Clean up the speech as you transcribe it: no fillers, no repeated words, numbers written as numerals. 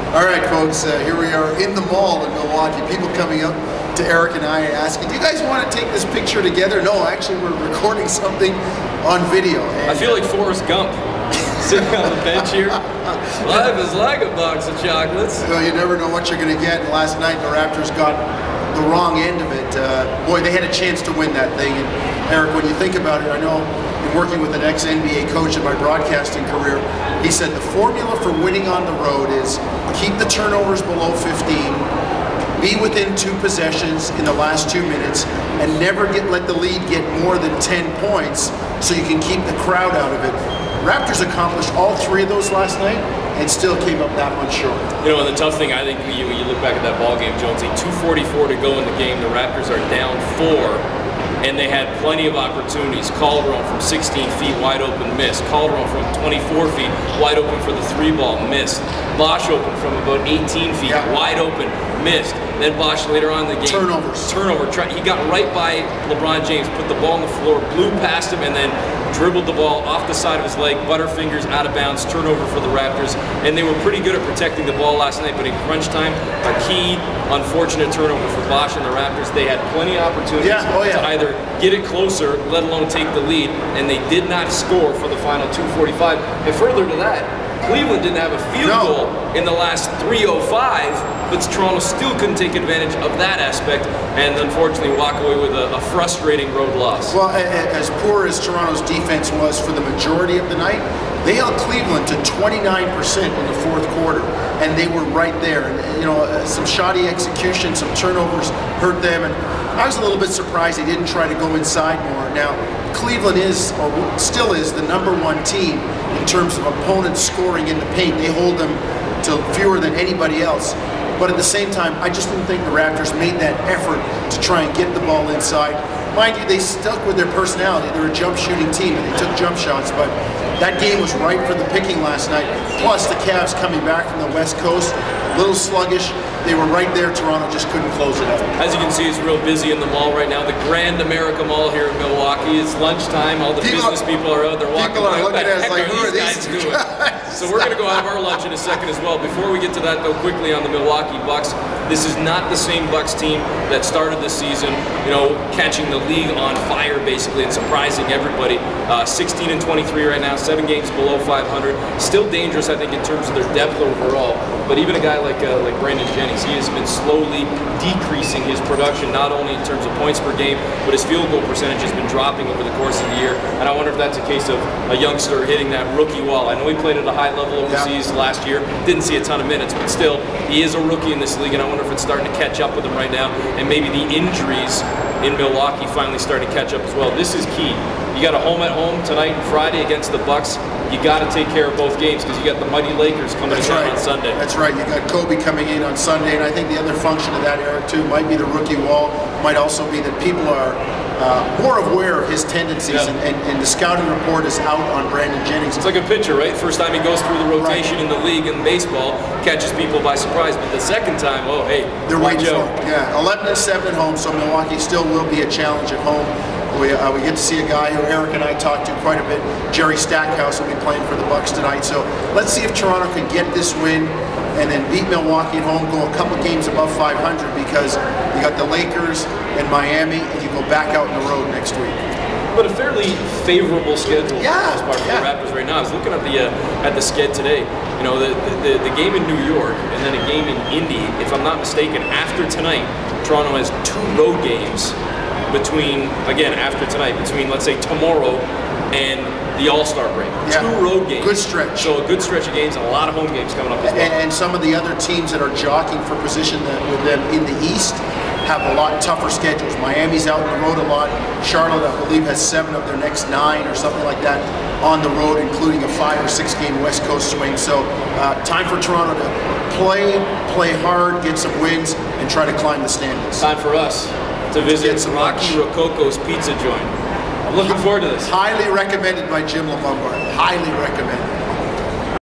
All right, folks, here we are in the mall in Milwaukee. People coming up to Eric and I asking, do you guys want to take this picture together? No, actually, we're recording something on video. And I feel like Forrest Gump sitting on the bench here. Life is like a box of chocolates. Well, you never know what you're going to get. And last night, the Raptors got the wrong end of it. Boy, they had a chance to win that thing. And Eric, when you think about it, I know you're working with an ex-NBA coach in my broadcasting career. He said the formula for winning on the road is keep the turnovers below 15, be within 2 possessions in the last 2 minutes, and never let the lead get more than 10 points so you can keep the crowd out of it. Raptors accomplished all 3 of those last night and still came up that much short. You know, and the tough thing, I think, when you look back at that ball game, Jonesy, 2:44 to go in the game. The Raptors are down 4. And they had plenty of opportunities. Calderon from 16 feet, wide open, missed. Calderon from 24 feet, wide open for the 3-ball, missed. Bosch open from about 18 feet, wide open, missed. Then Bosch later on in the game. Turnover. He got right by LeBron James, put the ball on the floor, blew past him, and then dribbled the ball off the side of his leg, butterfingers out of bounds, turnover for the Raptors. And they were pretty good at protecting the ball last night, but in crunch time, a key unfortunate turnover for Bosch and the Raptors. They had plenty of opportunities to either get it closer, let alone take the lead, and they did not score for the final 2:45. And further to that, Cleveland didn't have a field goal in the last 3:05, but Toronto still couldn't take advantage of that aspect, and unfortunately walk away with a frustrating road loss. Well, as poor as Toronto's defense was for the majority of the night, they held Cleveland to 29% in the 4th quarter, and they were right there. And you know, some shoddy execution, some turnovers hurt them, and I was a little bit surprised they didn't try to go inside more. Now, Cleveland is, or still is, the #1 team in terms of opponents scoring in the paint. They hold them to fewer than anybody else. But at the same time, I just didn't think the Raptors made that effort to try and get the ball inside. Mind you, they stuck with their personality. They're a jump shooting team and they took jump shots, but that game was ripe for the picking last night. Plus the Cavs coming back from the West Coast, a little sluggish. They were right there. Toronto just couldn't close it out. As you can see, it's real busy in the mall right now. The Grand America Mall here in Milwaukee. It's lunchtime. All the business people are out. They're walking around. What the heck are these guys doing? So we're going to go have our lunch in a second as well. Before we get to that, though, quickly on the Milwaukee Bucks. This is not the same Bucks team that started the season, you know, catching the league on fire basically and surprising everybody. 16-23 right now, 7 games below 500. Still dangerous, I think, in terms of their depth overall. But even a guy like Brandon Jennings, he has been slowly decreasing his production, not only in terms of points per game, but his field goal percentage has been dropping over the course of the year. And I wonder if that's a case of a youngster hitting that rookie wall. I know he played at a high level overseas last year, didn't see a ton of minutes, but still, he is a rookie in this league, and I wonder if it's starting to catch up with him right now, and maybe the injuries in Milwaukee finally starting to catch up as well. This is key. You got a home at home tonight and Friday against the Bucks. You got to take care of both games because you got the mighty Lakers coming in on Sunday. That's right. You got Kobe coming in on Sunday, and I think the other function of that, Eric, too, might be the rookie wall. Might also be that people are more aware of his tendencies, and the scouting report is out on Brandon Jennings. It's like a pitcher, right? First time he goes through the rotation in the league in baseball, catches people by surprise, but the second time, oh hey, they're waiting for him. 11-7 at home, so Milwaukee still will be a challenge at home. We get to see a guy who Eric and I talked to quite a bit. Jerry Stackhouse will be playing for the Bucks tonight. So let's see if Toronto can get this win and then beat Milwaukee at home, go a couple games above 500, because you got the Lakers and Miami, and you go back out on the road next week. But a fairly favorable schedule for the most part for the Raptors right now. I was looking at the sked today. You know, the game in New York and then a game in Indy. If I'm not mistaken, after tonight, Toronto has 2 road games between, again, after tonight, between, let's say, tomorrow and the All-Star break. 2 road games. Good stretch. So a good stretch of games and a lot of home games coming up as well. And some of the other teams that are jockeying for position with them in the East have a lot tougher schedules. Miami's out on the road a lot. Charlotte, I believe, has 7 of their next 9 or something like that on the road, including a 5 or 6 game West Coast swing. So time for Toronto to play hard, get some wins, and try to climb the standings. Time for us to visit Rocky Rococo's pizza joint. I'm looking forward to this. Highly recommended by Jim LaMombard. Highly recommended.